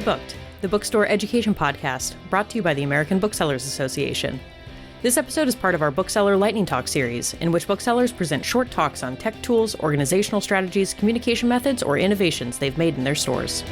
Booked, the bookstore education podcast brought to you by the American Booksellers Association. This episode is part of our Bookseller Lightning Talk series, in which booksellers present short talks on tech tools, organizational strategies, communication methods, or innovations they've made in their stores.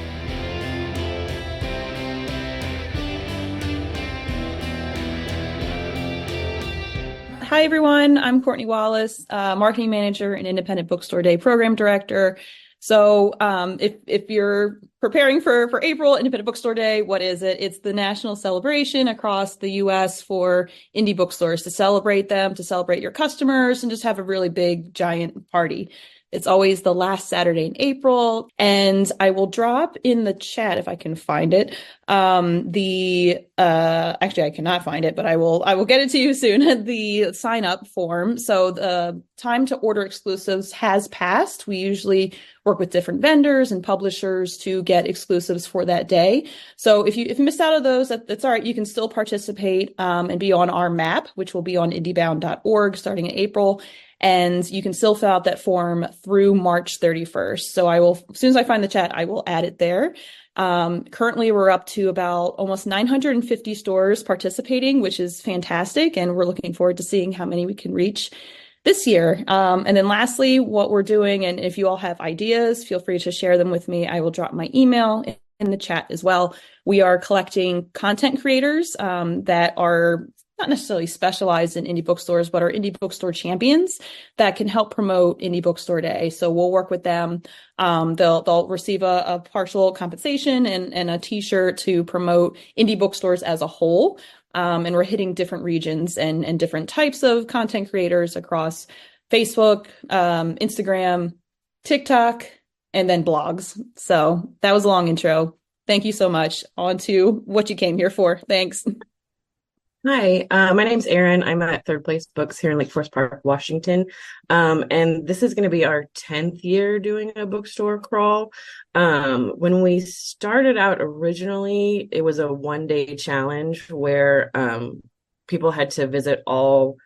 Hi, everyone. I'm Courtney Wallace, Marketing Manager and Independent Bookstore Day Program Director. So if you're preparing for April, Independent Bookstore Day, what is it? It's the national celebration across the U.S. for indie bookstores to celebrate them, to celebrate your customers, and just have a really big, giant party. It's always the last Saturday in April, and I will drop in the chat if I can find it. Actually I cannot find it, but I will get it to you soon. The sign up form. So the time to order exclusives has passed. We usually work with different vendors and publishers to get exclusives for that day. So if you missed out on those, that's all right. You can still participate and be on our map, which will be on indiebound.org starting in April. And you can still fill out that form through March 31st. So as soon as I find the chat, I will add it there. Currently, we're up to about almost 950 stores participating, which is fantastic. And we're looking forward to seeing how many we can reach this year. And then lastly, what we're doing, and if you all have ideas, feel free to share them with me. I will drop my email in the chat as well. We are collecting content creators that are not necessarily specialized in indie bookstores, but are indie bookstore champions that can help promote Indie Bookstore Day. So we'll work with them. They'll receive a partial compensation and a t-shirt to promote indie bookstores as a whole. And we're hitting different regions and different types of content creators across Facebook, Instagram, TikTok, and then blogs. So that was a long intro. Thank you so much. On to what you came here for. Thanks. Hi, my name's Erin. I'm at Third Place Books here in Lake Forest Park, Washington. And this is going to be our 10th year doing a bookstore crawl. When we started out originally, it was a one-day challenge where people had to visit all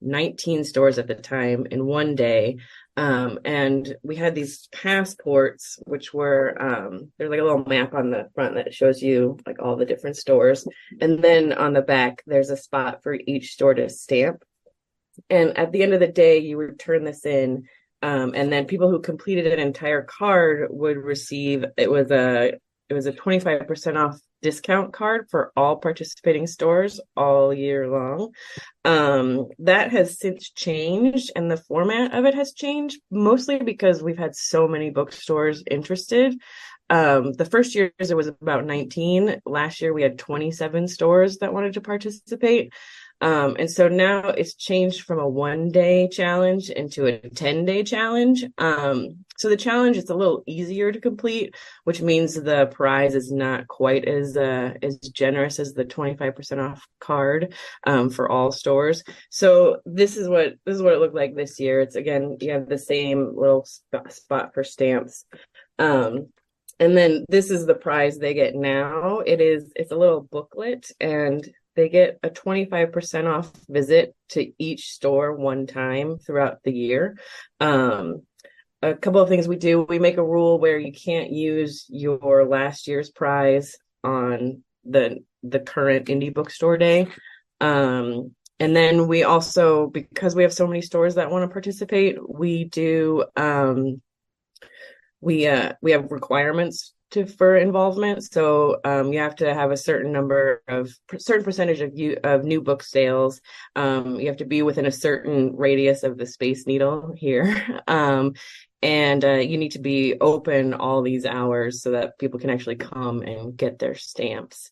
19 stores at the time in one day. And we had these passports, which were, there's like a little map on the front that shows you like all the different stores. And then on the back, there's a spot for each store to stamp. And at the end of the day, you would turn this in. And then people who completed an entire card would receive, it was a 25% off discount card for all participating stores all year long. That has since changed, and the format of it has changed, mostly because we've had so many bookstores interested. The first year it was about 19. Last year we had 27 stores that wanted to participate. And so now it's changed from a one-day challenge into a 10-day challenge. So the challenge is a little easier to complete, which means the prize is not quite as generous as the 25% off card for all stores. So this is what it looked like this year. It's, again, you have the same little spot for stamps. And then this is the prize they get now. It's a little booklet, and they get a 25% off visit to each store one time throughout the year. A couple of things we do. We make a rule where you can't use your last year's prize on the current Indie Bookstore Day. And then we also, because we have so many stores that want to participate, we do we have requirements for involvement. So you have to have a certain percentage of new book sales. You have to be within a certain radius of the Space Needle here. And you need to be open all these hours so that people can actually come and get their stamps.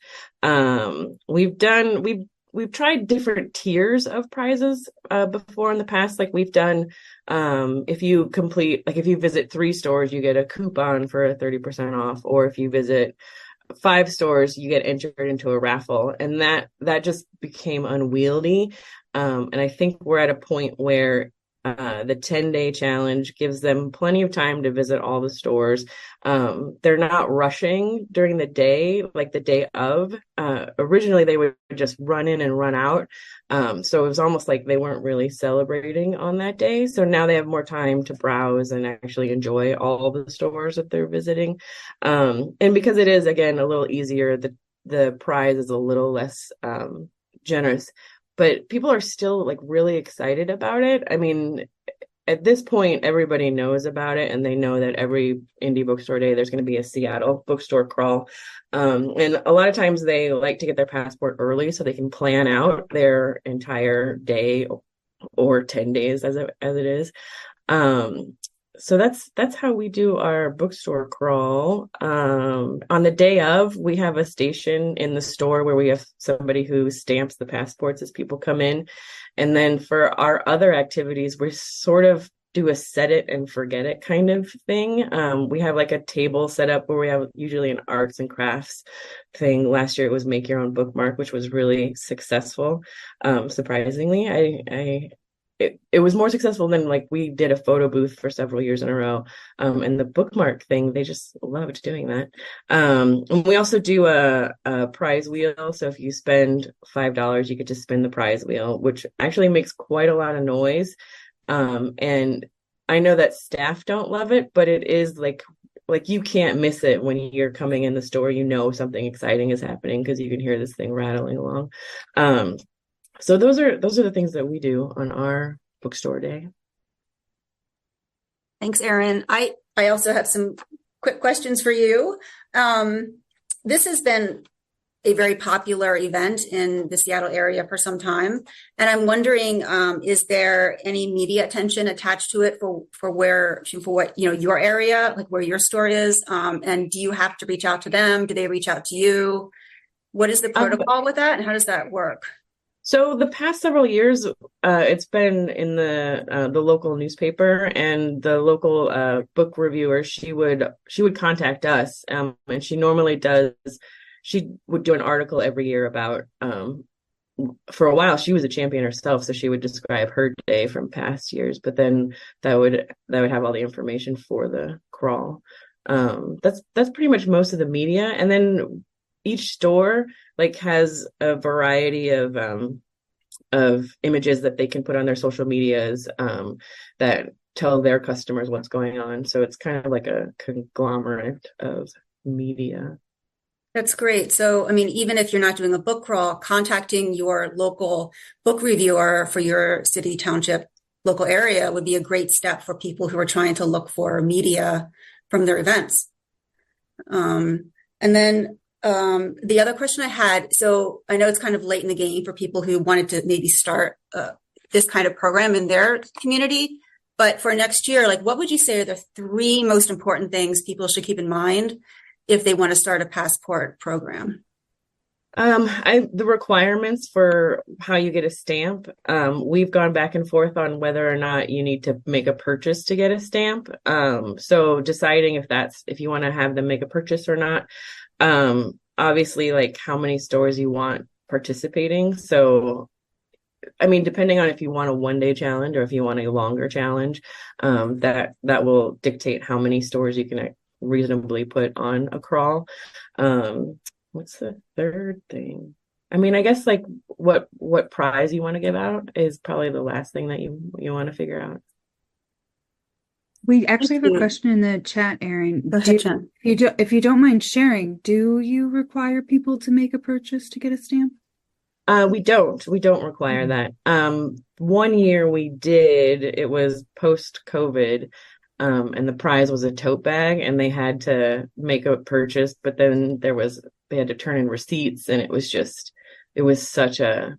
We've tried different tiers of prizes before in the past. Like we've done, if you visit 3 stores, you get a coupon for a 30% off, or if you visit 5 stores, you get entered into a raffle, and that just became unwieldy. And I think we're at a point where The 10-day challenge gives them plenty of time to visit all the stores. They're not rushing during the day, like the day of. Originally, they would just run in and run out. So it was almost like they weren't really celebrating on that day. So now they have more time to browse and actually enjoy all the stores that they're visiting. And because it is, again, a little easier, the prize is a little less generous, but people are still like really excited about it. I mean, at this point, everybody knows about it, and they know that every indie bookstore day, there's going to be a Seattle bookstore crawl. And a lot of times they like to get their passport early so they can plan out their entire day or 10 days as it is. So that's how we do our bookstore crawl. On the day of, we have a station in the store where we have somebody who stamps the passports as people come in. And then for our other activities, we sort of do a set it and forget it kind of thing. We have like a table set up where we have usually an arts and crafts thing. Last year it was make your own bookmark, which was really successful. Surprisingly, it was more successful than like we did a photo booth for several years in a row. And the bookmark thing, they just loved doing that. And we also do a prize wheel. So if you spend $5, you get to spin the prize wheel, which actually makes quite a lot of noise. And I know that staff don't love it, but it is like you can't miss it when you're coming in the store. You know something exciting is happening because you can hear this thing rattling along. So those are the things that we do on our bookstore day. Thanks, Erin. I also have some quick questions for you. This has been a very popular event in the Seattle area for some time, and I'm wondering, is there any media attention attached to it for what your area, like where your store is, and do you have to reach out to them? Do they reach out to you? What is the protocol with that, and how does that work? So the past several years, it's been in the local newspaper, and the local book reviewer, she would contact us, and she normally does. She would do an article every year about. For a while, she was a champion herself, so she would describe her day from past years. But then that would have all the information for the crawl. That's pretty much most of the media, and then each store like has a variety of images that they can put on their social medias that tell their customers what's going on. So it's kind of like a conglomerate of media. That's great. So, I mean, even if you're not doing a book crawl, contacting your local book reviewer for your city, township, local area would be a great step for people who are trying to look for media from their events. And then the other question I had, so I know it's kind of late in the game for people who wanted to maybe start this kind of program in their community, but for next year, like what would you say are the 3 most important things people should keep in mind if they want to start a passport program? The requirements for how you get a stamp, we've gone back and forth on whether or not you need to make a purchase to get a stamp. So deciding if you want to have them make a purchase or not. Obviously, like how many stores you want participating. So, I mean, depending on if you want a 1-day challenge or if you want a longer challenge, that will dictate how many stores you can reasonably put on a crawl. What's the third thing? I mean, I guess like what prize you want to give out is probably the last thing that you want to figure out. We actually have a question in the chat, Erin. Go ahead, Jen. If you don't mind sharing, do you require people to make a purchase to get a stamp? We don't require that. 1 year we did, it was post-COVID, and the prize was a tote bag, and they had to make a purchase, but then they had to turn in receipts, and it was such a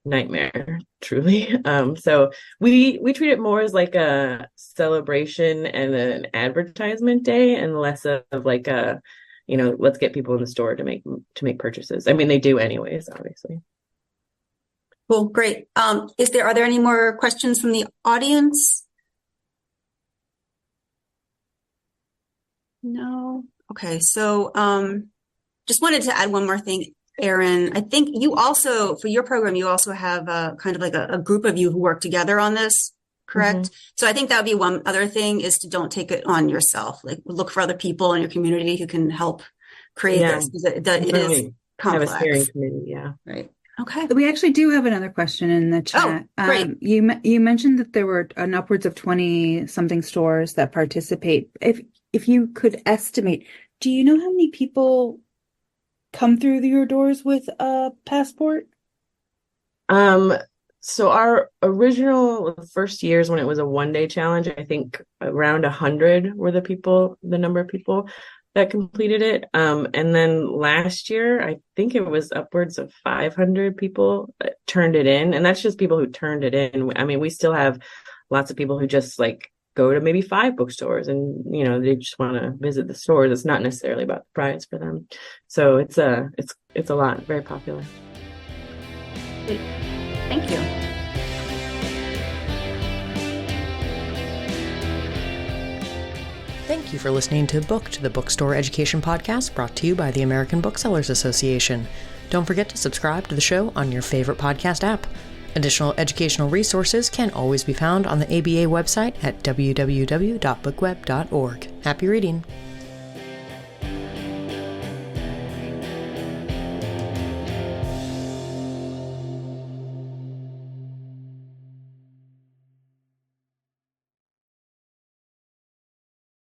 nightmare, truly. So we treat it more as like a celebration and an advertisement day, and less of like let's get people in the store to make purchases. I mean, they do anyways, obviously. Cool, great. Are there any more questions from the audience? No. Okay, so just wanted to add one more thing. Erin, I think you also, for your program, you also have kind of like a group of you who work together on this. correct? So I think that would be one other thing, is to don't take it on yourself. Like, look for other people in your community who can help create this, because it is complex. Have a steering committee, yeah. Right. Okay. We actually do have another question in the chat. Great. You mentioned that there were an upwards of 20 something stores that participate. If you could estimate, do you know how many people come through your doors with a passport? So our original first years, when it was a 1-day challenge, I think around 100 were the number of people that completed it. And then last year, I think it was upwards of 500 people that turned it in. And that's just people who turned it in. I mean, we still have lots of people who just like go to maybe 5 bookstores and, they just want to visit the stores. It's not necessarily about the price for them. So it's a lot, very popular. Thank you. Thank you for listening to the Bookstore Education Podcast, brought to you by the American Booksellers Association. Don't forget to subscribe to the show on your favorite podcast app. Additional educational resources can always be found on the ABA website at www.bookweb.org. Happy reading!